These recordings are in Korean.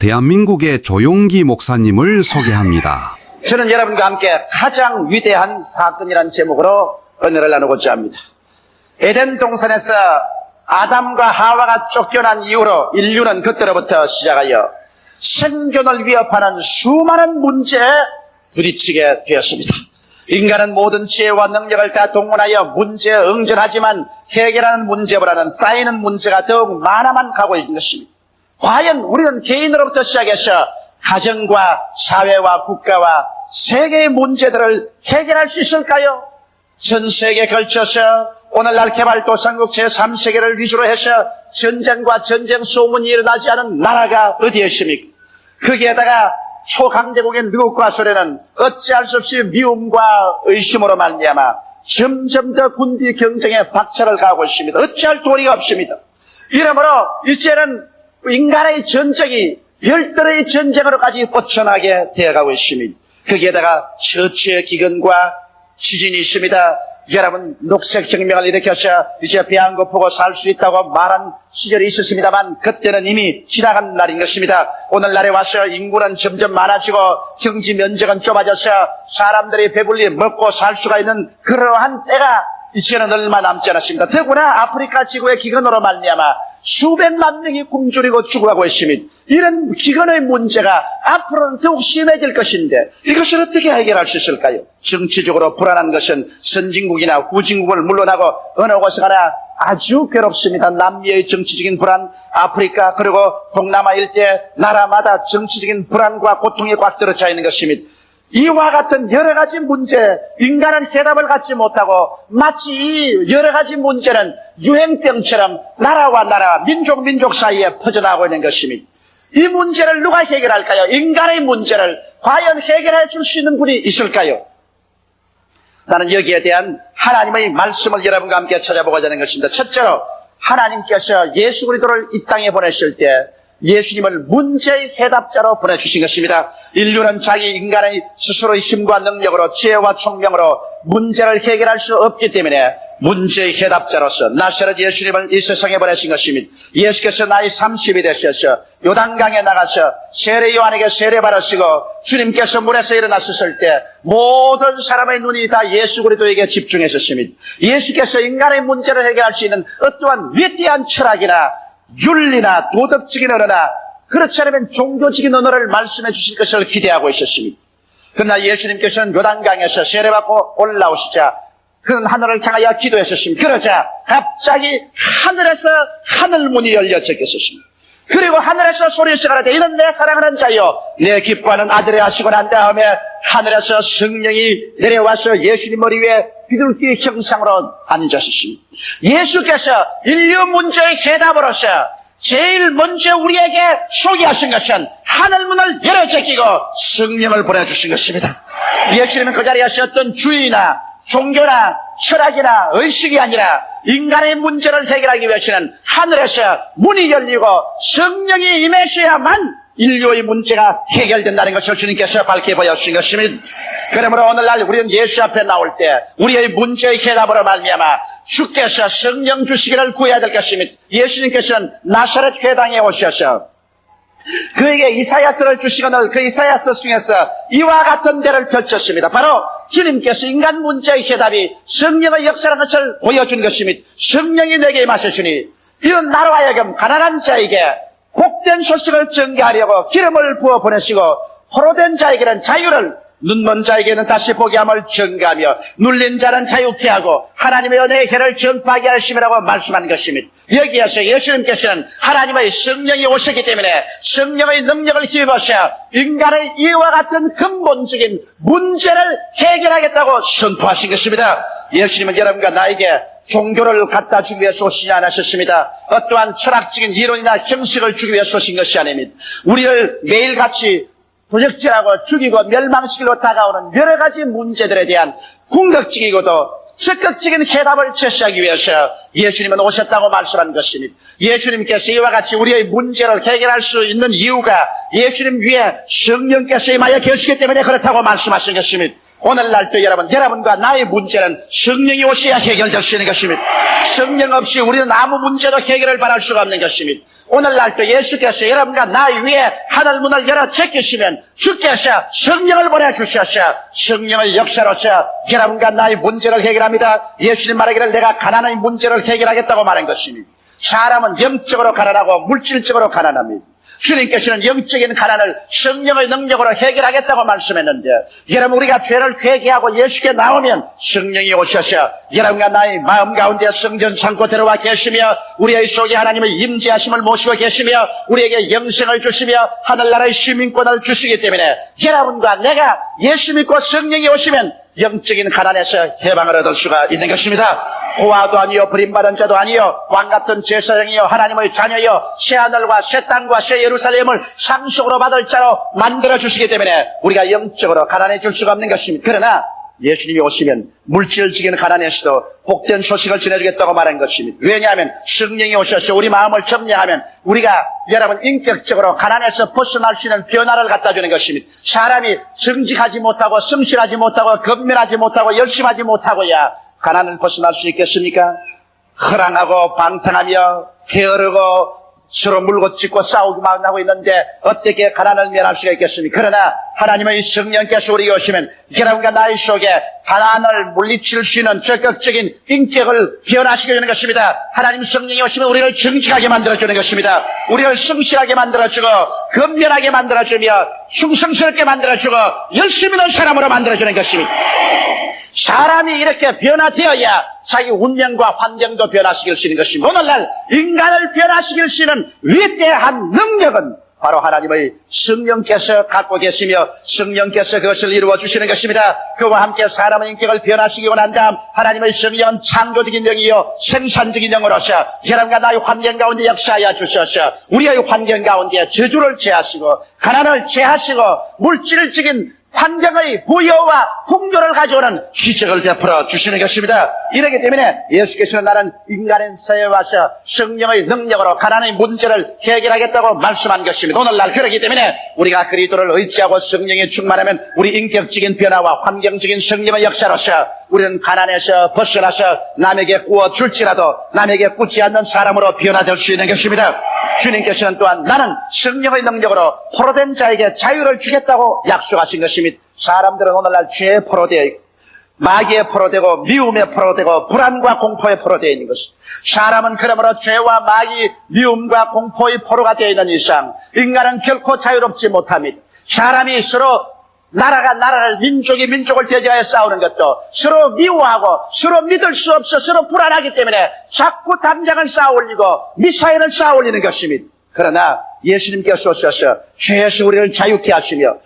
대한민국의 조용기 목사님을 소개합니다. 저는 여러분과 함께 가장 위대한 사건이라는 제목으로 은혜를 나누고자 합니다. 에덴 동산에서 아담과 하와가 쫓겨난 이후로 인류는 그때로부터 시작하여 생존을 위협하는 수많은 문제에 부딪히게 되었습니다. 인간은 모든 지혜와 능력을 다 동원하여 문제에 응전하지만 해결하는 문제보다는 쌓이는 문제가 더욱 많아만 가고 있는 것입니다. 과연 우리는 개인으로부터 시작해서 가정과 사회와 국가와 세계의 문제들을 해결할 수 있을까요? 전 세계에 걸쳐서 오늘날 개발도상국 제3세계를 위주로 해서 전쟁과 전쟁 소문이 일어나지 않은 나라가 어디에 있습니까? 거기에다가 초강대국인 미국과 소련은 어찌할 수 없이 미움과 의심으로 말미암아 점점 더 군비 경쟁에 박차를 가하고 있습니다. 어찌할 도리가 없습니다. 이러므로 이제는 인간의 전쟁이 별도의 전쟁으로까지 뻗쳐나게 되어가고 있습니다. 거기에다가 처치의 기근과 지진이 있습니다. 여러분, 녹색혁명을 일으켜서 이제 배 안 고프고 살 수 있다고 말한 시절이 있었습니다만 그때는 이미 지나간 날인 것입니다. 오늘날에 와서 인구는 점점 많아지고 경지 면적은 좁아져서 사람들이 배불리 먹고 살 수가 있는 그러한 때가 이제는 얼마 남지 않았습니다. 더구나 아프리카 지구의 기근으로 말미암아 수백만 명이 굶주리고 죽어가고 있습니다. 이런 기근의 문제가 앞으로는 더욱 심해질 것인데 이것을 어떻게 해결할 수 있을까요? 정치적으로 불안한 것은 선진국이나 후진국을 물러나고 어느 곳에 가나 아주 괴롭습니다. 남미의 정치적인 불안, 아프리카 그리고 동남아 일대 나라마다 정치적인 불안과 고통이 꽉 들어차 있는 것입니다. 이와 같은 여러 가지 문제, 인간은 해답을 갖지 못하고 마치 이 여러 가지 문제는 유행병처럼 나라와 나라, 민족 사이에 퍼져나가고 있는 것입니다. 이 문제를 누가 해결할까요? 인간의 문제를 과연 해결해 줄 수 있는 분이 있을까요? 나는 여기에 대한 하나님의 말씀을 여러분과 함께 찾아보고자 하는 것입니다. 첫째로 하나님께서 예수 그리스도를 이 땅에 보내실 때 예수님을 문제의 해답자로 보내주신 것입니다. 인류는 자기 인간의 스스로의 힘과 능력으로 지혜와 총명으로 문제를 해결할 수 없기 때문에 문제의 해답자로서 나사렛 예수님을 이 세상에 보내신 것입니다. 예수께서 나이 30이 되셔서 요단강에 나가서 세례 요한에게 세례 받으시고 주님께서 물에서 일어났을 때 모든 사람의 눈이 다 예수 그리스도에게 집중했었습니다. 예수께서 인간의 문제를 해결할 수 있는 어떠한 위대한 철학이나 윤리나 도덕적인 언어나 그렇지 않으면 종교적인 언어를 말씀해 주실 것을 기대하고 있었습니다. 그러나 예수님께서는 요단강에서 세례받고 올라오시자 그는 하늘을 향하여 기도했었습니다. 그러자 갑자기 하늘에서 하늘문이 열려 적혔었습니다. 그리고 하늘에서 소리가 가라되 이는 내 사랑하는 자요 내 기뻐하는 아들이 하시고 난 다음에 하늘에서 성령이 내려와서 예수님 머리 위에 비둘기 형상으로 앉았습니다. 예수께서 인류 문제의 해답으로서 제일 먼저 우리에게 소개하신 것은 하늘문을 열어 제끼고 성령을 보내주신 것입니다. 예수님은 그 자리에 어떤 주의나 종교나 철학이나 의식이 아니라 인간의 문제를 해결하기 위해서는 하늘에서 문이 열리고 성령이 임하셔야만 인류의 문제가 해결된다는 것을 주님께서 밝혀 보여주신 것입니다. 그러므로 오늘날 우리는 예수 앞에 나올 때 우리의 문제의 해답으로 말미암아 주께서 성령 주시기를 구해야 될 것입니다. 예수님께서는 나사렛 회당에 오셔서 그에게 이사야서를 주시거늘 그 이사야서 중에서 이와 같은 데를 펼쳤습니다. 바로 주님께서 인간 문제의 해답이 성령의 역사라는 것을 보여준 것입니다. 성령이 내게 임하셨으니 이런 나로 하여금 가난한 자에게 복된 소식을 전개하려고 기름을 부어 보내시고 포로된 자에게는 자유를, 눈먼 자에게는 다시 보게 함을 전가하며 눌린 자는 자유케 하고 하나님의 은혜의 해를 전파하게 하심이라고 말씀한 것입니다. 여기에서 예수님께서는 하나님의 성령이 오셨기 때문에 성령의 능력을 힘입어서 인간의 이와 같은 근본적인 문제를 해결하겠다고 선포하신 것입니다. 예수님은 여러분과 나에게 종교를 갖다 주기 위해서 오시지 않으셨습니다. 어떠한 철학적인 이론이나 형식을 주기 위해서 오신 것이 아닙니다. 우리를 매일같이 도적질하고 죽이고 멸망시키려 다가오는 여러 가지 문제들에 대한 궁극적이고도 적극적인 해답을 제시하기 위해서 예수님은 오셨다고 말씀한 것입니다. 예수님께서 이와 같이 우리의 문제를 해결할 수 있는 이유가 예수님 위에 성령께서 임하여 계시기 때문에 그렇다고 말씀하신 것입니다. 오늘날도 여러분과 나의 문제는 성령이 오셔야 해결될 수 있는 것입니다. 성령 없이 우리는 아무 문제도 해결을 바랄 수가 없는 것입니다. 오늘날도 예수께서 여러분과 나 위에 하늘 문을 열어 제끼시면 주께서 성령을 보내주셔서 성령의 역사로서 여러분과 나의 문제를 해결합니다. 예수님 말하기를 내가 가난의 문제를 해결하겠다고 말한 것입니다. 사람은 영적으로 가난하고 물질적으로 가난합니다. 주님께서는 영적인 가난을 성령의 능력으로 해결하겠다고 말씀했는데 여러분 우리가 죄를 회개하고 예수께 나오면 성령이 오셔서 여러분과 나의 마음 가운데 성전 창고 들어와 계시며 우리의 속에 하나님의 임재하심을 모시고 계시며 우리에게 영생을 주시며 하늘나라의 시민권을 주시기 때문에 여러분과 내가 예수 믿고 성령이 오시면 영적인 가난에서 해방을 얻을 수가 있는 것입니다. 고아도 아니요 버림받은 자도 아니요 왕같은 제사장이요 하나님의 자녀요 새하늘과 새 땅과 새 예루살렘을 상속으로 받을 자로 만들어주시기 때문에 우리가 영적으로 가난해질 수가 없는 것입니다. 그러나 예수님이 오시면 물질적인 가난에서도 복된 소식을 전해주겠다고 말한 것입니다. 왜냐하면 성령이 오셔서 우리 마음을 점령하면 우리가 여러분 인격적으로 가난에서 벗어날 수 있는 변화를 갖다 주는 것입니다. 사람이 정직하지 못하고 성실하지 못하고 건면하지 못하고 열심하지 못하고야 가난을 벗어날 수 있겠습니까? 허랑하고 방탕하며 게으르고 서로 물고 찢고 싸우기만 하고 있는데 어떻게 가난을 면할 수가 있겠습니까? 그러나 하나님의 성령께서 우리에게 오시면 여러분과 나의 속에 가난을 물리칠 수 있는 적극적인 인격을 변화시켜주는 것입니다. 하나님 성령이 오시면 우리를 정직하게 만들어주는 것입니다. 우리를 성실하게 만들어주고 건면하게 만들어주며 충성스럽게 만들어주고 열심히 있는 사람으로 만들어주는 것입니다. 사람이 이렇게 변화되어야 자기 운명과 환경도 변화시킬 수 있는 것입니다. 오늘날 인간을 변화시킬 수 있는 위대한 능력은 바로 하나님의 성령께서 갖고 계시며 성령께서 그것을 이루어 주시는 것입니다. 그와 함께 사람의 인격을 변화시키고 난 다음 하나님의 성령은 창조적인 영이요 생산적인 영으로서 여러분과 나의 환경 가운데 역사하여 주셔서 우리의 환경 가운데 저주를 제하시고 가난을 제하시고 물질적인 환경의 부여와 풍조를 가져오는 기적을 베풀어 주시는 것입니다. 이렇기 때문에 예수께서는 나는 인간의 사회에 와서 성령의 능력으로 가난의 문제를 해결하겠다고 말씀한 것입니다. 오늘날 그렇기 때문에 우리가 그리스도를 의지하고 성령에 충만하면 우리 인격적인 변화와 환경적인 성령의 역사로서 우리는 가난에서 벗어나서 남에게 구워줄지라도 남에게 꾸지 않는 사람으로 변화될 수 있는 것입니다. 주님께서는 또한 나는 성령의 능력으로 포로된 자에게 자유를 주겠다고 약속하신 것입니다. 사람들은 오늘날 죄에 포로되어 있고 마귀에 포로되고 미움에 포로되고 불안과 공포에 포로되어 있는 것입니다. 사람은 그러므로 죄와 마귀, 미움과 공포의 포로가 되어 있는 이상 인간은 결코 자유롭지 못합니다. 사람이 서로 나라가 나라를 민족이 민족을 대적하여 싸우는 것도 서로 미워하고 서로 믿을 수 없어 서로 불안하기 때문에 자꾸 담장을 쌓아올리고 미사일을 쌓아올리는 것입니다. 그러나 예수님께서 오셔서 죄에서 우리를 자유케 하시며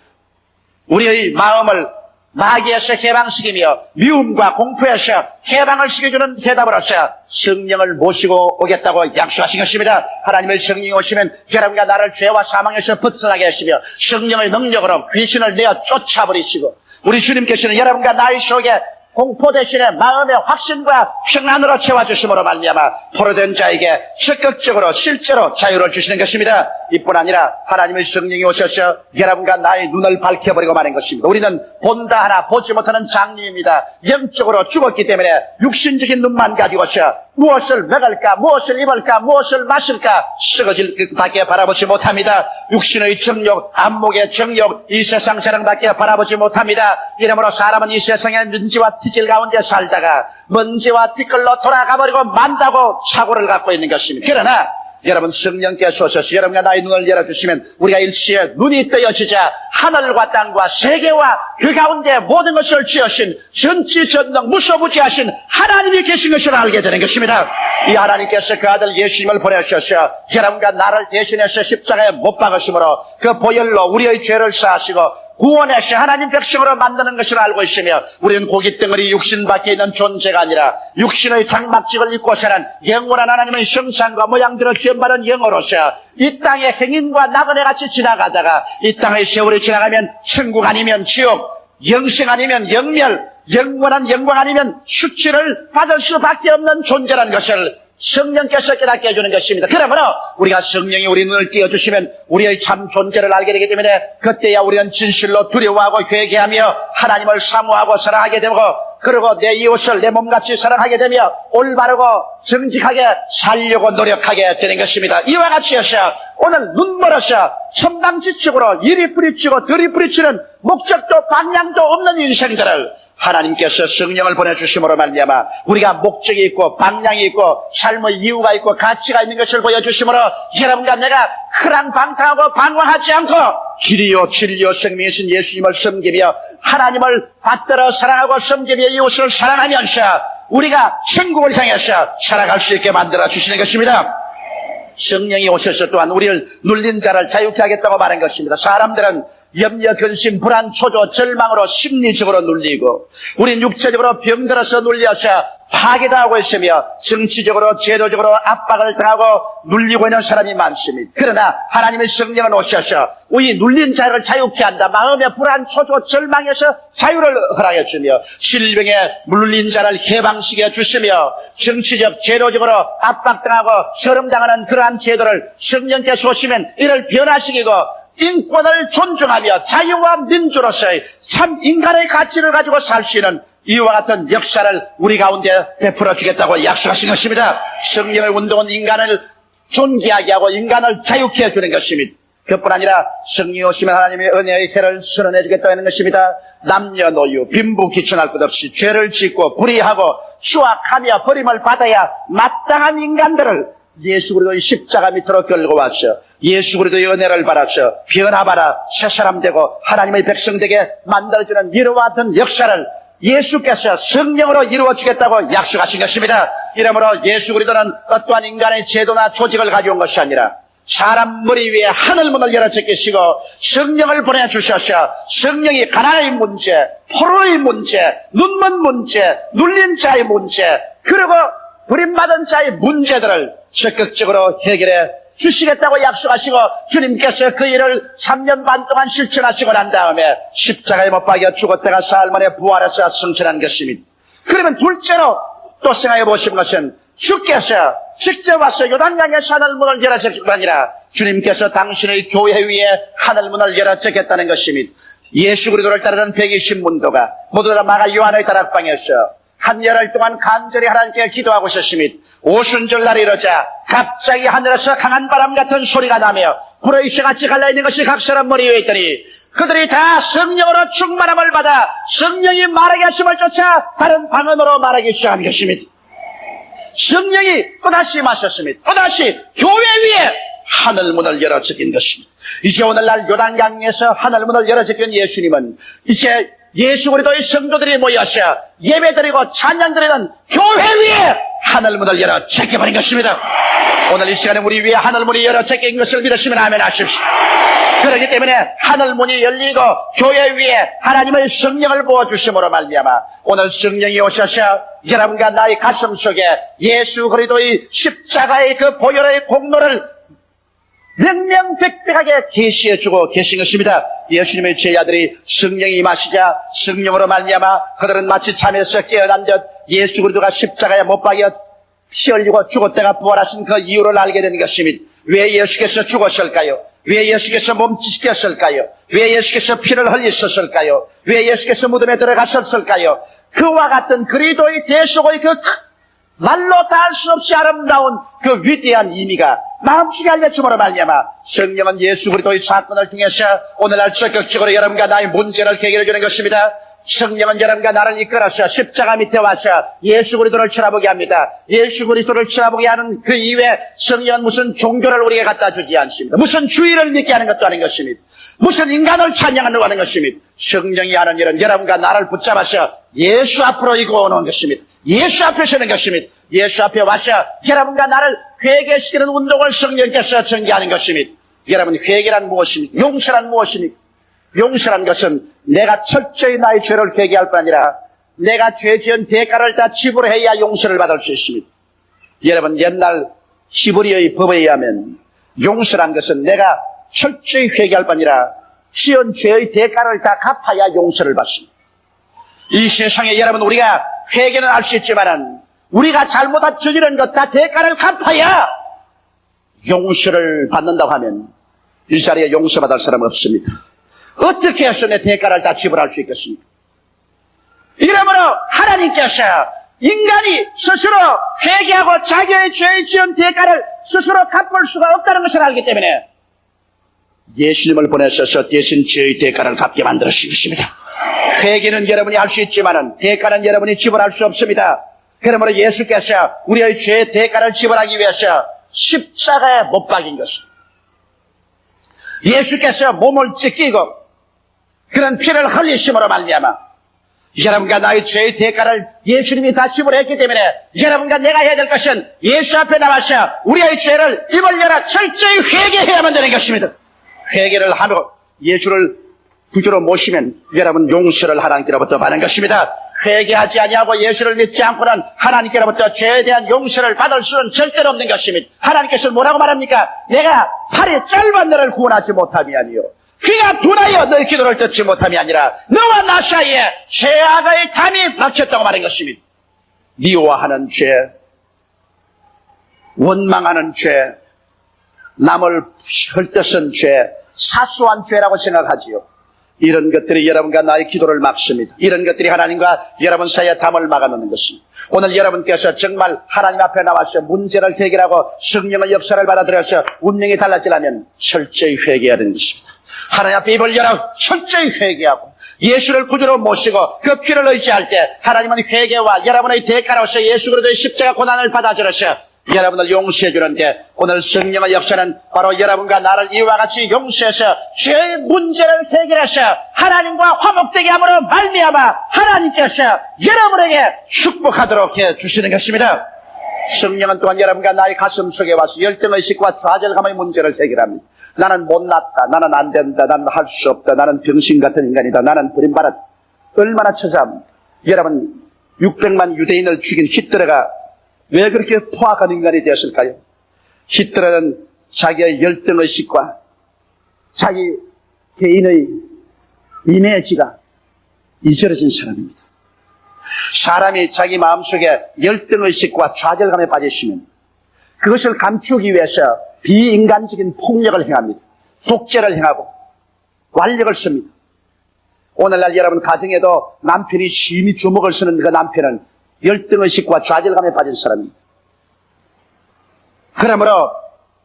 우리의 마음을 마귀에서 해방시키며 미움과 공포에서 해방을 시켜주는 대답으로서 성령을 모시고 오겠다고 약속하신 것입니다. 하나님의 성령이 오시면 여러분과 나를 죄와 사망에서 벗어나게 하시며 성령의 능력으로 귀신을 내어 쫓아버리시고 우리 주님께서는 여러분과 나의 속에 공포 대신에 마음의 확신과 평안으로 채워주심으로 말미암아 포로된 자에게 적극적으로 실제로 자유를 주시는 것입니다. 이뿐 아니라 하나님의 성령이 오셔서 여러분과 나의 눈을 밝혀버리고 마는 것입니다. 우리는 본다 하나 보지 못하는 장님입니다. 영적으로 죽었기 때문에 육신적인 눈만 가지고서 무엇을 먹을까 무엇을 입을까 무엇을 마실까 썩어질 밖에 바라보지 못합니다. 육신의 정욕 안목의 정욕 이 세상 사랑밖에 바라보지 못합니다. 이러므로 사람은 이 세상의 먼지와 티끌 가운데 살다가 먼지와 티끌로 돌아가버리고 만다고 사고를 갖고 있는 것입니다. 그러나 여러분 성령께서 오셔서 여러분과 나의 눈을 열어주시면 우리가 일시에 눈이 뜨여지자 하늘과 땅과 세계와 그 가운데 모든 것을 지으신 전지전능 무소부지하신 하나님이 계신 것을 알게 되는 것입니다. 이 하나님께서 그 아들 예수님을 보내셔서 여러분과 나를 대신해서 십자가에 못 박으심으로 그 보혈로 우리의 죄를 사하시고 구원해서 하나님 백성으로 만드는 것을 알고 있으며 우리는 고깃덩어리 육신 밖에 있는 존재가 아니라 육신의 장막직을 입고 사는 영원한 하나님의 형상과 모양대로 지음받은 영으로서 이 땅의 행인과 나그네같이 지나가다가 이 땅의 세월이 지나가면 천국 아니면 지옥, 영생 아니면 영멸, 영원한 영광 아니면 수치를 받을 수밖에 없는 존재라는 것을 성령께서 깨닫게 해주는 것입니다. 그러므로 우리가 성령이 우리 눈을 띄워주시면 우리의 참 존재를 알게 되기 때문에 그때야 우리는 진실로 두려워하고 회개하며 하나님을 사모하고 사랑하게 되고 그리고 내 이웃을 내 몸같이 사랑하게 되며 올바르고 정직하게 살려고 노력하게 되는 것입니다. 이와 같이 해서 오늘 눈멀어서 천방지축으로 이리 뿌리치고 저리 뿌리치는 목적도 방향도 없는 인생들을 하나님께서 성령을 보내주심으로 말미암아 우리가 목적이 있고 방향이 있고 삶의 이유가 있고 가치가 있는 것을 보여주심으로 여러분과 내가 흐랑방탕하고 방황하지 않고 길이요 진리요 생명이신 예수님을 섬기며 하나님을 받들어 사랑하고 섬기며 이웃을 사랑하면서 우리가 천국을 향해서 살아갈 수 있게 만들어 주시는 것입니다. 성령이 오셔서 또한 우리를 눌린 자를 자유케 하겠다고 말한 것입니다. 사람들은 염려, 근심, 불안, 초조, 절망으로 심리적으로 눌리고 우린 육체적으로 병들어서 눌려서 파괴당하고 있으며 정치적으로, 제도적으로 압박을 당하고 눌리고 있는 사람이 많습니다. 그러나 하나님의 성령은 오셔서 우리 눌린 자를 자유케 한다. 마음의 불안, 초조, 절망에서 자유를 허락해 주며 질병에 물린 자를 해방시켜 주시며 정치적, 제도적으로 압박당하고 श름당하는 그러한 제도를 성령께서 오시면 이를 변화시키고 인권을 존중하며 자유와 민주로서의 참 인간의 가치를 가지고 살 수 있는 이와 같은 역사를 우리 가운데 베풀어 주겠다고 약속하신 것입니다. 성령의 운동은 인간을 존귀하게 하고 인간을 자유케 해주는 것입니다. 그뿐 아니라 성령이 오시면 하나님의 은혜의 해를 선언해 주겠다는 것입니다. 남녀노유 빈부귀천할 것 없이 죄를 짓고 불의하고 추악하며 버림을 받아야 마땅한 인간들을 예수 그리스도의 십자가 밑으로 끌고 와서 예수 그리스도의 은혜를 받아서 변화받아 새사람 되고 하나님의 백성 되게 만들어주는 이와 같은 역사를 예수께서 성령으로 이루어주겠다고 약속하신 것입니다. 이러므로 예수 그리스도는 어떠한 인간의 제도나 조직을 가져온 것이 아니라 사람 머리 위에 하늘문을 열어 제끼시고 성령을 보내주셔서 성령이 가난의 문제, 포로의 문제, 눈먼 문제, 눌린 자의 문제 그리고 버림받은 자의 문제들을 적극적으로 해결해 주시겠다고 약속하시고 주님께서 그 일을 3년 반 동안 실천하시고 난 다음에 십자가에 못 박여 죽었다가 사흘 만에 부활해서 승천한 것입니다. 그러면 둘째로 또 생각해 보신 것은 주께서 직접 와서 요단강에서 하늘문을 열어주기가 아니라 주님께서 당신의 교회 위에 하늘문을 열어주겠다는 것입니다. 예수 그리스도를 따르는 120문도가 모두 다 마가 요한의 다락방에서 한 열흘 동안 간절히 하나님께 기도하고 있었습니다. 오순절날이 이르자 갑자기 하늘에서 강한 바람 같은 소리가 나며 불의 쇠같이 갈라있는 것이 각 사람 머리 위에 있더니 그들이 다 성령으로 충만함을 받아 성령이 말하게 하심을 쫓아 다른 방언으로 말하기 시작한 것입니다. 성령이 또다시 마셨습니다. 또다시 교회 위에 하늘문을 열어주긴 것입니다. 이제 오늘날 요단강에서 하늘문을 열어주긴 예수님은 이제 예수 그리스도의 성도들이 모여서 예배드리고 찬양드리는 교회 위에 하늘문을 열어 제껴버린 것입니다. 오늘 이 시간에 우리 위에 하늘문이 열어 제낀 것을 믿으시면 아멘 하십시오. 그렇기 때문에 하늘문이 열리고 교회 위에 하나님의 성령을 부어주심으로 말미암아 오늘 성령이 오셔서 여러분과 나의 가슴 속에 예수 그리스도의 십자가의 그 보혈의 공로를 명명백백하게 계시해주고 계신 것입니다. 예수님의 제자들이 성령이 임하시자 성령으로 말미암아 그들은 마치 잠에서 깨어난 듯 예수 그리스도가 십자가에 못 박여 피 흘리고 죽었다가 부활하신 그 이유를 알게 된 것입니다. 왜 예수께서 죽었을까요? 왜 예수께서 몸짓했을까요? 왜 예수께서 피를 흘리셨을까요? 왜 예수께서 무덤에 들어가셨을까요? 그와 같은 그리스도의 대속의 그 말로 다 할 수 없이 아름다운 그 위대한 의미가 마음속에 알려줌으로 말미암아 성령은 예수 그리스도의 사건을 통해서 오늘날 적극적으로 여러분과 나의 문제를 해결해 주는 것입니다. 성령은 여러분과 나를 이끌어서 십자가 밑에 와서 예수 그리스도를 쳐다보게 합니다. 예수 그리스도를 쳐다보게 하는 그 이외에 성령은 무슨 종교를 우리에게 갖다 주지 않습니다. 무슨 주의를 믿게 하는 것도 아닌 것입니다. 무슨 인간을 찬양하려고 하는 것입니다. 성령이 하는 일은 여러분과 나를 붙잡아서 예수 앞으로 이끌어 오는 것입니다. 예수 앞에 서는 것입니다. 예수 앞에 와서 여러분과 나를 회개시키는 운동을 성령께서 전개하는 것입니다. 여러분 회개란 무엇입니까? 용서란 무엇입니까? 용서란 것은 내가 철저히 나의 죄를 회개할 뿐 아니라 내가 죄 지은 대가를 다 지불해야 용서를 받을 수 있습니다. 여러분 옛날 히브리의 법에 의하면 용서란 것은 내가 철저히 회개할 뿐 아니라 지은 죄의 대가를 다 갚아야 용서를 받습니다. 이 세상에 여러분 우리가 회개는 할 수 있지만은 우리가 잘못한 저지른 것 다 대가를 갚아야 용서를 받는다고 하면 이 자리에 용서받을 사람은 없습니다. 어떻게 해서 내 대가를 다 지불할 수 있겠습니까? 이러므로 하나님께서 인간이 스스로 회개하고 자기의 죄의 지은 대가를 스스로 갚을 수가 없다는 것을 알기 때문에 예수님을 보내셔서 대신 죄의 대가를 갚게 만들어주신 것입니다. 회개는 여러분이 할 수 있지만 대가는 여러분이 지불할 수 없습니다. 그러므로 예수께서 우리의 죄의 대가를 지불하기 위해서 십자가에 못 박인 것입니다. 예수께서 몸을 찢기고 그런 피를 흘리심으로 말미암아 여러분과 나의 죄의 대가를 예수님이 다 지불했기 때문에 여러분과 내가 해야 될 것은 예수 앞에 나와서 우리의 죄를 입을 열어 철저히 회개해야만 되는 것입니다. 회개를 하고 예수를 구주로 모시면 여러분 용서를 하나님께로부터 받는 것입니다. 회개하지 아니하고 예수를 믿지 않고는 하나님께로부터 죄에 대한 용서를 받을 수는 절대로 없는 것입니다. 하나님께서 뭐라고 말합니까? 내가 팔이 짧은 너를 구원하지 못함이아니요 귀가 둔하여 너의 기도를 듣지 못함이 아니라 너와 나 사이에 죄악의 담이 막혔다고 말한 것입니다. 미워하는 죄, 원망하는 죄, 남을 헐뜯은 죄, 사소한 죄라고 생각하지요. 이런 것들이 여러분과 나의 기도를 막습니다. 이런 것들이 하나님과 여러분 사이의 담을 막아놓는 것입니다. 오늘 여러분께서 정말 하나님 앞에 나와서 문제를 해결하고 성령의 역사를 받아들여서 운명이 달라지려면 철저히 회개해야 되는 것입니다. 하나님 앞에 입을 열어 철저히 회개하고 예수를 구주로 모시고 그 피를 의지할 때 하나님은 회개와 여러분의 대가로서 예수 그리스도의 십자가 고난을 받아주셔서 여러분을 용서해 주는데 오늘 성령의 역사는 바로 여러분과 나를 이와 같이 용서해서 죄의 문제를 해결해서 하나님과 화목되게 함으로 말미암아 하나님께서 여러분에게 축복하도록 해 주시는 것입니다. 성령은 또한 여러분과 나의 가슴 속에 와서 열등의식과 좌절감의 문제를 해결합니다. 나는 못났다, 나는 안 된다, 나는 할 수 없다, 나는 병신 같은 인간이다, 나는 버림받았다. 얼마나 처참합니까? 여러분 600만 유대인을 죽인 히틀러가 왜 그렇게 포악한 인간이 되었을까요? 히틀러는 자기의 열등의식과 자기 개인의 이미지가 이절어진 사람입니다. 사람이 자기 마음속에 열등의식과 좌절감에 빠지시면 그것을 감추기 위해서 비인간적인 폭력을 행합니다. 독재를 행하고 완력을 씁니다. 오늘날 여러분 가정에도 남편이 심히 주먹을 쓰는 그 남편은 열등의식과 좌절감에 빠진 사람입니다. 그러므로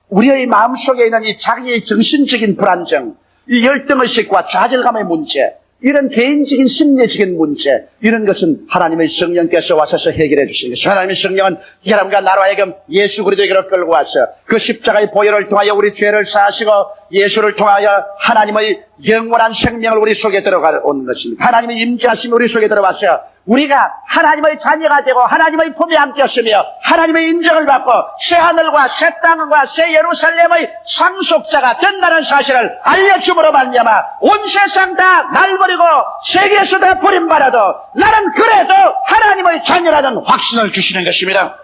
우리의 마음속에 있는 이 자기의 정신적인 불안정, 이 열등의식과 좌절감의 문제, 이런 개인적인 심리적인 문제, 이런 것은 하나님의 성령께서 와셔서 해결해 주시는 것입니다. 하나님의 성령은 여러분과 나로 하여금 예수 그리스도에게로 끌고 와서 그 십자가의 보혈을 통하여 우리 죄를 사하시고 예수를 통하여 하나님의 영원한 생명을 우리 속에 들어가온 것입니다. 하나님의 임재하심이 우리 속에 들어와서 우리가 하나님의 자녀가 되고 하나님의 품에 안겼으며 하나님의 인정을 받고 새하늘과 새 땅과 새 예루살렘의 상속자가 된다는 사실을 알려줌으로 말미암아 온 세상 다 날 버리고 세계에서 다 버림받아도 나는 그래도 하나님의 자녀라는 확신을 주시는 것입니다.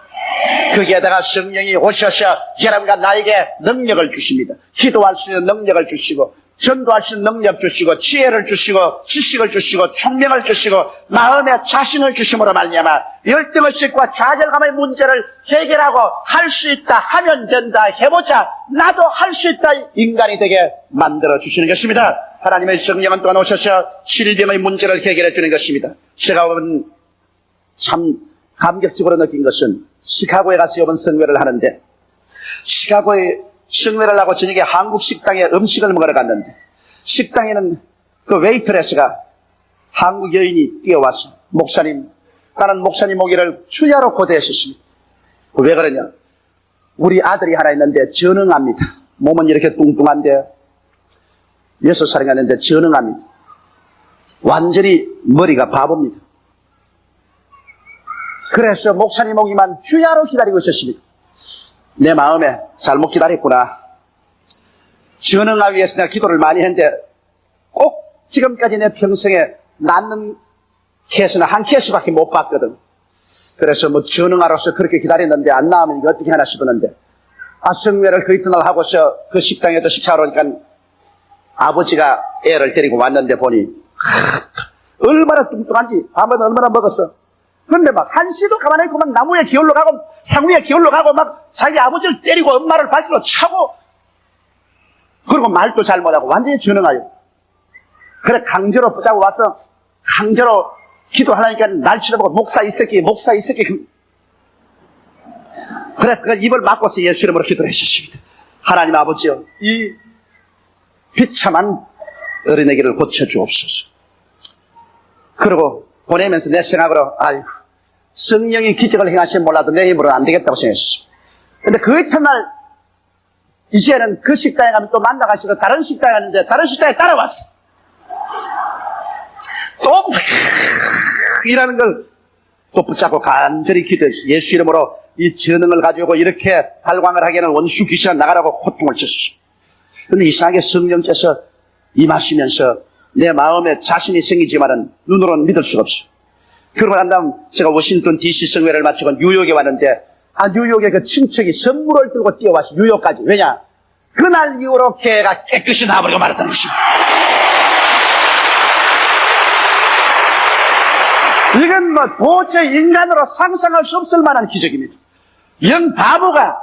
거기에다가 성령이 오셔서 여러분과 나에게 능력을 주십니다. 기도할 수 있는 능력을 주시고 전도할 수 있는 능력 주시고 지혜를 주시고 지식을 주시고 총명을 주시고 마음의 자신을 주심으로 말미암아 열등의식과 좌절감의 문제를 해결하고 할 수 있다 하면 된다 해보자 나도 할 수 있다 인간이 되게 만들어 주시는 것입니다. 하나님의 성령은 또한 오셔서 질병의 문제를 해결해 주는 것입니다. 제가 참 감격적으로 느낀 것은 시카고에 가서 이번 성회를 하는데 시카고에 성회를 하고 저녁에 한국 식당에 음식을 먹으러 갔는데 식당에는 그 웨이트레스가 한국 여인이 뛰어와서 목사님, 나는 목사님 오기를 주야로 고대했었습니다. 왜 그러냐? 우리 아들이 하나 있는데 전응합니다. 몸은 이렇게 뚱뚱한데 6살이 갔는데 전응합니다. 완전히 머리가 바보입니다. 그래서 목사님 오기만 주야로 기다리고 있었습니다. 내 마음에 잘못 기다렸구나. 전응하기 위해서 내가 기도를 많이 했는데 꼭 지금까지 내 평생에 낳는 케이스는 한 케이스밖에 못 봤거든. 그래서 뭐 전응하로서 그렇게 기다렸는데 안 나오면 이거 어떻게 하나 싶었는데 성회를 그 이튿날 하고서 그 식당에도 식사하러 오니까 아버지가 애를 데리고 왔는데 보니 얼마나 뚱뚱한지 밥은 얼마나 먹었어. 그런데 막 한시도 가만히 있고 막 나무에 기어올러 가고 상위에 기어올러 가고 막 자기 아버지를 때리고 엄마를 발길로 차고 그리고 말도 잘 못하고 완전히 전능하여. 그래 강제로 붙잡고 와서 강제로 기도하려니까 날 치러보고 목사 이 새끼. 그래서 그 입을 막고서 예수 이름으로 기도를 해주십니다. 하나님 아버지여, 이 비참한 어린애기를 고쳐주옵소서. 그리고 보내면서 내 생각으로 아이고 성령이 기적을 행하시면 몰라도 내 힘으로는 안 되겠다고 생각했습니다. 근데 그 이튿날 이제는 그 식당에 가면 또 만나가시고 다른 식당에 갔는데 다른 식당에 따라왔어. 또 이라는 걸 또 붙잡고 간절히 기도했어. 예수 이름으로 이 전능을 가지고 이렇게 발광을 하기에는 원수 귀신을 나가라고 호통을 쳤어. 근데 이상하게 성령께서 임하시면서 내 마음에 자신이 생기지만은 눈으로는 믿을 수가 없어. 그러고 난 다음 제가 워싱턴 DC 성회를 마치고 뉴욕에 왔는데 뉴욕에 그 친척이 선물을 들고 뛰어왔어. 뉴욕까지. 왜냐? 그날 이후로 걔가 깨끗이 나버리고 말았다는 것입니다. 이건 뭐 도저히 인간으로 상상할 수 없을 만한 기적입니다. 영 바보가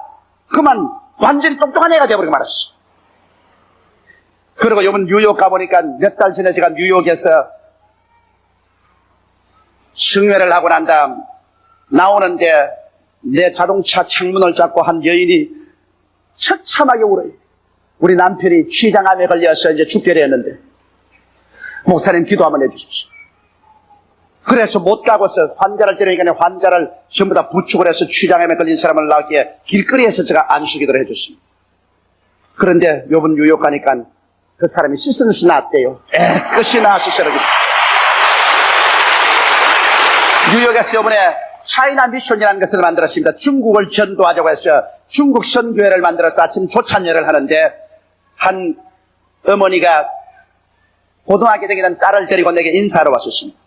그만 완전히 똑똑한 애가 되어버리고 말았어. 그리고 이번 뉴욕 가보니까 몇 달 전에 제가 뉴욕에서 승회를 하고 난 다음 나오는데 내 자동차 창문을 잡고 한 여인이 처참하게 울어요. 우리 남편이 췌장암에 걸려서 이제 죽게 되었는데 목사님 기도 한번 해주십시오. 그래서 못 가고서 환자를 때리니까 환자를 전부 다 부축을 해서 췌장암에 걸린 사람을 낳기에 길거리에서 제가 안수기도를 해줬습니다. 그런데 요번 뉴욕 가니까 그 사람이 씻으면서 나왔대요. 깨끗이 나았었어요. 뉴욕에서 요번에 차이나 미션이라는 것을 만들었습니다. 중국을 전도하자고 해서 중국 선교회를 만들어서 아침 조찬회를 하는데 한 어머니가 고등학교 다니는 딸을 데리고 내게 인사하러 왔었습니다.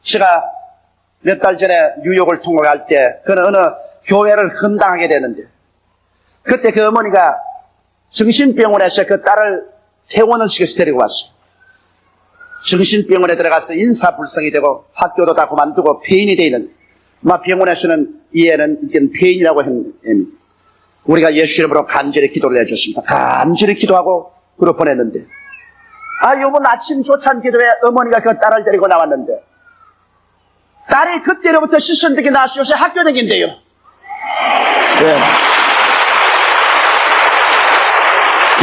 제가 몇 달 전에 뉴욕을 통과할 때 그는 어느 교회를 헌당하게 되는데 그때 그 어머니가 정신병원에서 그 딸을 퇴원을 시켜서 데리고 왔어요. 정신병원에 들어가서 인사불성이 되고 학교도 다 그만두고 폐인이 되어 있는 병원에서는 이 애는 이제는 폐인이라고 했는데 우리가 예수 이름으로 간절히 기도를 해줬습니다. 간절히 기도하고 그로 보냈는데 요번 아침 조찬 기도에 어머니가 그 딸을 데리고 나왔는데 딸이 그때로부터 시선되게 나와서 요새 학교 다닌대요. 네.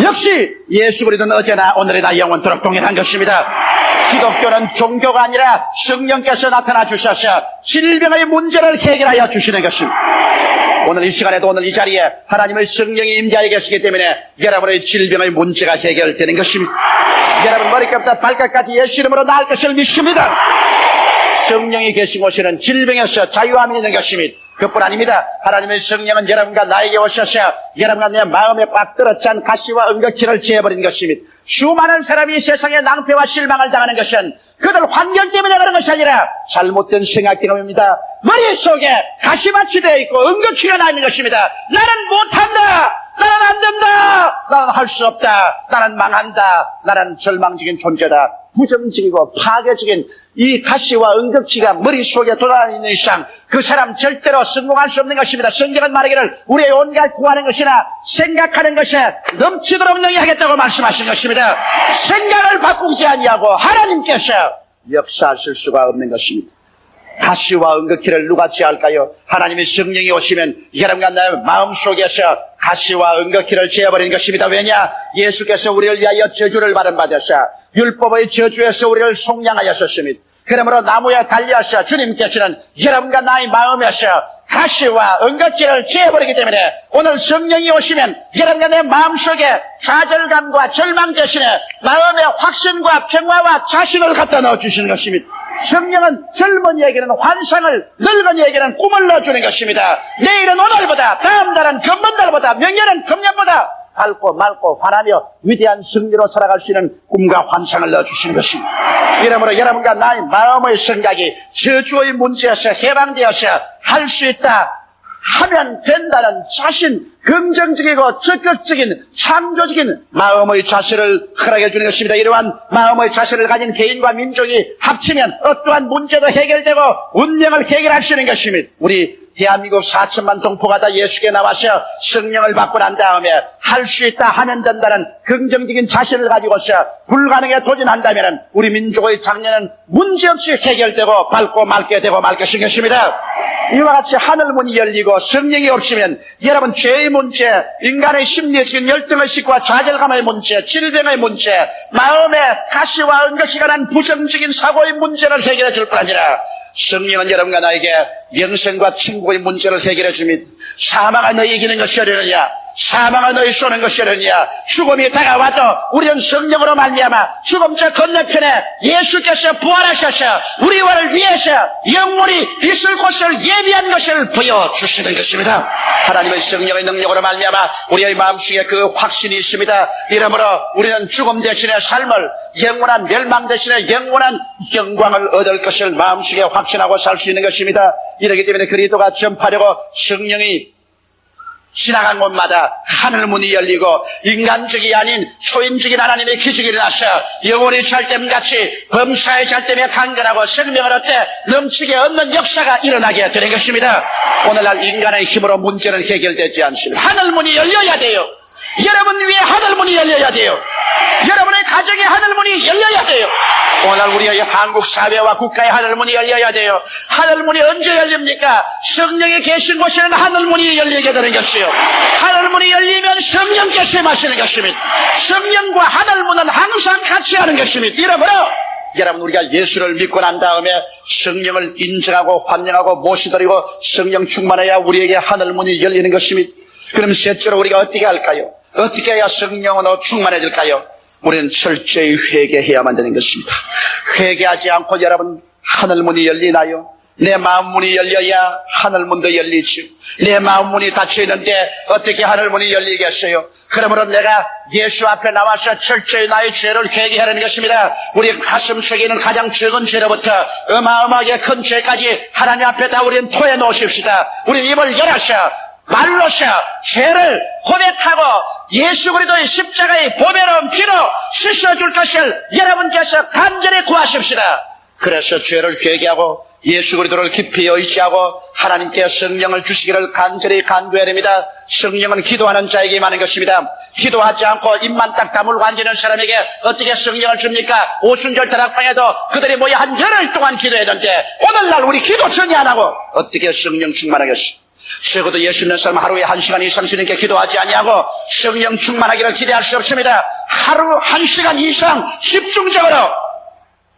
역시 예수 그리스도는 어제나 오늘이나 영원토록 동일한 것입니다. 기독교는 종교가 아니라 성령께서 나타나 주셔서 질병의 문제를 해결하여 주시는 것입니다. 오늘 이 시간에도 오늘 이 자리에 하나님의 성령이 임재하여 계시기 때문에 여러분의 질병의 문제가 해결되는 것입니다. 여러분 머리끝부터 발끝까지 예수 이름으로 나을 것을 믿습니다. 성령이 계신 곳에는 질병에서 자유함이 있는 것입니다. 그뿐 아닙니다. 하나님의 성령은 여러분과 나에게 오셔서 여러분과 내 마음에 꽉 들어찬 가시와 은거키를 제어버린 것입니다. 수많은 사람이 세상에 낭패와 실망을 당하는 것은 그들 환경 때문에 그런 것이 아니라 잘못된 생각 때문입니다. 머릿속에 가시밭이 되어 있고 은거키가 나 있는 것입니다. 나는 못한다. 나는 안 된다. 나는 할 수 없다. 나는 망한다. 나는 절망적인 존재다. 부정적이고 파괴적인 이 가시와 은극지가 머릿속에 돋아있는 이상 그 사람 절대로 성공할 수 없는 것입니다. 성경은 말하기를 우리의 온갖 구하는 것이나 생각하는 것에 넘치도록 능히하겠다고 말씀하신 것입니다. 생각을 바꾸지 아니하고 하나님께서 역사하실 수가 없는 것입니다. 가시와 은극기를 누가 제할까요? 하나님의 성령이 오시면 여러분과 나의 마음속에서 가시와 은극기를 제어버리는 것입니다. 왜냐? 예수께서 우리를 위하여 저주를 받은 받으사 율법의 저주에서 우리를 속량하였습니다. 그러므로 나무에 달려서 주님께서는 여러분과 나의 마음에서 가시와 은극기를 제어버리기 때문에 오늘 성령이 오시면 여러분과 내 마음속에 좌절감과 절망 대신에 마음의 확신과 평화와 자신을 갖다 넣어주시는 것입니다. 성령은 젊은이에게는 환상을, 늙은이에게는 꿈을 넣어주는 것입니다. 내일은 오늘보다, 다음 달은 금번달보다, 명예는 금년보다 밝고 맑고 환하며 위대한 승리로 살아갈 수 있는 꿈과 환상을 넣어주시는 것입니다. 이러므로 여러분과 나의 마음의 생각이 저주의 문제에서 해방되어서 할 수 있다, 하면 된다는 자신, 긍정적이고 적극적인 창조적인 마음의 자세를 허락해 주는 것입니다. 이러한 마음의 자세를 가진 개인과 민족이 합치면 어떠한 문제도 해결되고 운명을 해결할 수 있는 것입니다. 우리 대한민국 4천만 동포가 다 예수께 나와서 성령을 받고 난 다음에 할 수 있다 하면 된다는 긍정적인 자신을 가지고서 불가능에 도전한다면 우리 민족의 장래는 문제없이 해결되고 밝고 맑게 되고 말 것인 것입니다. 이와 같이 하늘문이 열리고 성령이 없으면 여러분 죄의 문제, 인간의 심리적인 열등의식과 좌절감의 문제, 질병의 문제, 마음의 가시와 은것이 관한 부정적인 사고의 문제를 해결해 줄 뿐 아니라 성령은 여러분과 나에게 영생과 천국의 문제를 해결해 줍니다. 사망아 너희 이기는 것이 어려느냐, 사망아 너희 쏘는 것이 어려느냐. 죽음이 다가와도 우리는 성령으로 말미암아 죽음 저 건너편에 예수께서 부활하셔서 우리와를 위해서 영원히 있을 곳을 예비한 것을 보여주시는 것입니다. 하나님의 성령의 능력으로 말미암아 우리의 마음속에 그 확신이 있습니다. 이러므로 우리는 죽음 대신에 삶을, 영원한 멸망 대신에 영원한 영광을 얻을 것을 마음속에 확신하고 살 수 있는 것입니다. 이렇기 때문에 그리스도가 전파되고 성령이 지나간 곳마다 하늘문이 열리고 인간적이 아닌 초인적인 하나님의 기적이 일어나서 영원히 잘됨같이 범사의 잘됨에 강건하고 생명을 얻되 넘치게 얻는 역사가 일어나게 되는 것입니다. 오늘날 인간의 힘으로 문제는 해결되지 않습니다. 하늘문이 열려야 돼요. 여러분 위에 하늘문이 열려야 돼요. 여러분의 가정의 하늘문이 열려야 돼요. 오늘 우리의 한국 사회와 국가의 하늘문이 열려야 돼요. 하늘문이 언제 열립니까? 성령이 계신 곳에는 하늘문이 열리게 되는 것이요. 하늘문이 열리면 성령께서 임하시는 것입니다. 성령과 하늘문은 항상 같이 하는 것입니다. 이러므로 여러분 우리가 예수를 믿고 난 다음에 성령을 인정하고 환영하고 모시드리고 성령 충만해야 우리에게 하늘문이 열리는 것입니다. 그럼 셋째로 우리가 어떻게 할까요? 어떻게 해야 성령으로 충만해질까요? 우리는 철저히 회개해야만 되는 것입니다. 회개하지 않고 여러분 하늘문이 열리나요? 내 마음문이 열려야 하늘문도 열리죠. 내 마음문이 닫혀있는데 어떻게 하늘문이 열리겠어요? 그러므로 내가 예수 앞에 나와서 철저히 나의 죄를 회개하는 것입니다. 우리 가슴 속에 있는 가장 적은 죄로부터 어마어마하게 큰 죄까지 하나님 앞에 다 우리는 토해 놓으십시다. 우리는 입을 열어서 말로서 죄를 고백하고 예수 그리스도의 십자가의 보배로운 피로 씻어줄 것을 여러분께서 간절히 구하십시다. 그래서 죄를 회개하고 예수 그리스도를 깊이 의지하고 하나님께 성령을 주시기를 간절히 간구해야 됩니다. 성령은 기도하는 자에게 임하는 것입니다. 기도하지 않고 입만 딱 다물고 앉는 사람에게 어떻게 성령을 줍니까? 오순절 다락방에도 그들이 모여 한 열흘 동안 기도했는데 오늘날 우리 기도 전혀 안 하고 어떻게 성령 충만하겠습니까? 적어도 예수 믿는 사람 하루에 1시간 이상 주님께 기도하지 아니하고 성령 충만하기를 기대할 수 없습니다. 하루 1시간 이상 집중적으로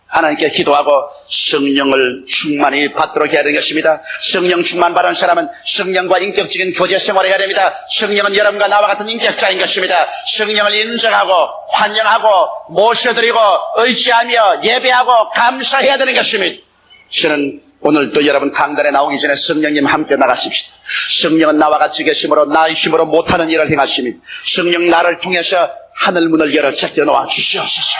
하나님께 기도하고 성령을 충만히 받도록 해야 되는 것입니다. 성령 충만 받은 사람은 성령과 인격적인 교제 생활을 해야 됩니다. 성령은 여러분과 나와 같은 인격자인 것입니다. 성령을 인정하고 환영하고 모셔드리고 의지하며 예배하고 감사해야 되는 것입니다. 저는 오늘도 여러분 강단에 나오기 전에 성령님 함께 나가십시다. 성령은 나와 같이 계심으로 나의 힘으로 못하는 일을 행하시니 성령 나를 통해서 하늘문을 열어 제껴 놓아 주시옵소서.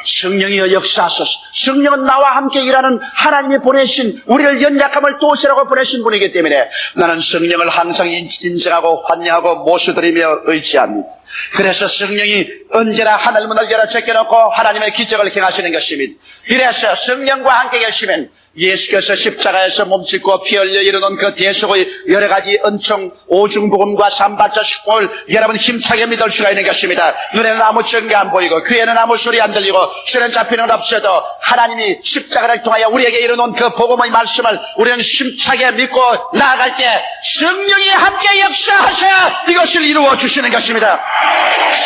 성령이여 역사하소서. 성령은 나와 함께 일하는 하나님이 보내신 우리를 연약함을 도우시라고 보내신 분이기 때문에 나는 성령을 항상 인정하고 환영하고 모셔드리며 의지합니다. 그래서 성령이 언제나 하늘문을 열어 제껴놓고 하나님의 기적을 행하시는 것입니다. 이래서 성령과 함께 계시면 예수께서 십자가에서 몸짓고 피 흘려 이루는 그 대속의 여러 가지 은총, 오중복음과 삼박자 식품을 여러분 힘차게 믿을 수가 있는 것입니다. 눈에는 아무 증거 안 보이고 귀에는 아무 소리 안 들리고 손에 잡히는 없어도 하나님이 십자가를 통하여 우리에게 이루는 그 복음의 말씀을 우리는 힘차게 믿고 나아갈 때 성령이 함께 역사하셔 이것을 이루어 주시는 것입니다.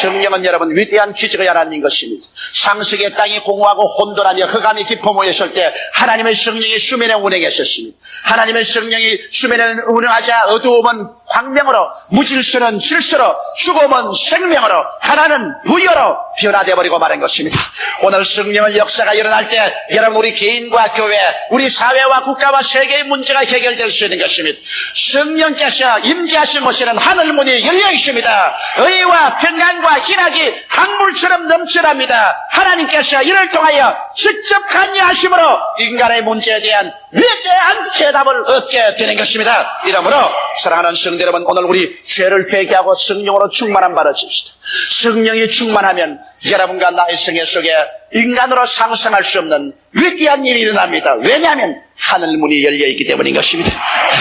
성령은 여러분 위대한 기적의 하나님인 것입니다. 상식의 땅이 공허하고 혼돈하며 흑암이 깊어 모였을 때 하나님의 성령이 수면에 운행하셨습니다. 하나님의 성령이 수면에 운행하자 어두움은 광명으로, 무질서는 질서로, 죽음은 생명으로, 가난은 부여로 변화되어 버리고 마는 것입니다. 오늘 성령의 역사가 일어날 때 여러분 우리 개인과 교회, 우리 사회와 국가와 세계의 문제가 해결될 수 있는 것입니다. 성령께서 임재하신 곳에는 하늘문이 열려 있습니다. 의와 평강과 희락이 강물처럼 넘쳐납니다. 하나님께서 이를 통하여 직접 관여하심으로 인간의 문제에 대한 위대한 해답을 얻게 되는 것입니다. 이러므로 사랑하는 성도 여러분, 오늘 우리 죄를 회개하고 성령으로 충만한 바를 칩시다. 성령이 충만하면 여러분과 나의 생애 속에 인간으로 상상할 수 없는 위대한 일이 일어납니다. 왜냐하면 하늘 문이 열려있기 때문인 것입니다.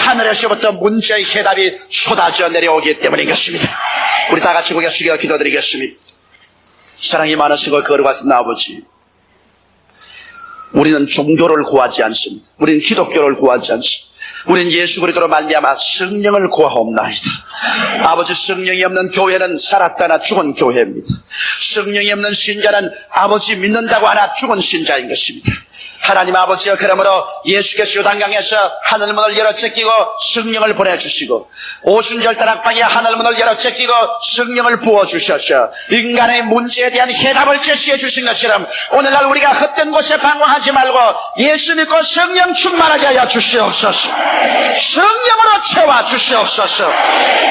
하늘에서부터 문제의 해답이 쏟아져 내려오기 때문인 것입니다. 우리 다 같이 고개 숙여 기도드리겠습니다. 사랑이 많으시고 거룩하신 아버지, 우리는 종교를 구하지 않습니다. 우리는 기독교를 구하지 않습니다. 우리는 예수 그리스도로 말미암아 성령을 구하옵나이다. 아버지, 성령이 없는 교회는 살았다나 죽은 교회입니다. 성령이 없는 신자는 아버지 믿는다고 하나 죽은 신자인 것입니다. 하나님 아버지여, 그러므로 예수께서 요단강에서 하늘문을 열어 제끼고 성령을 보내주시고 오순절 다락방에 하늘문을 열어 제끼고 성령을 부어주셔서 인간의 문제에 대한 해답을 제시해 주신 것처럼 오늘날 우리가 헛된 곳에 방황하지 말고 예수 믿고 성령 충만하게 하여 주시옵소서. 성령으로 채워 주시옵소서.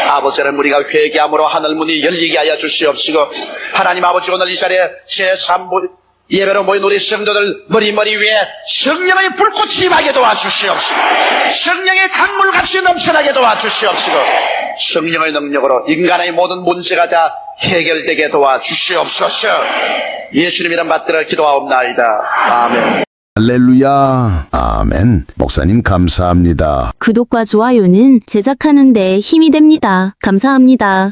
아버지는 우리가 회개함으로 하늘문이 열리게 하여 주시옵시고, 하나님 아버지, 오늘 이 자리에 제3부 예배로 모인 우리 성도들 머리 위에 성령의 불꽃이 임하게 도와주시옵시고, 성령의 강물같이 넘쳐나게 도와주시옵시고, 성령의 능력으로 인간의 모든 문제가 다 해결되게 도와주시옵소서. 예수님 이름 받들어 기도하옵나이다. 아멘. 할렐루야. 아멘. 목사님 감사합니다. 구독과 좋아요는 제작하는 데 힘이 됩니다. 감사합니다.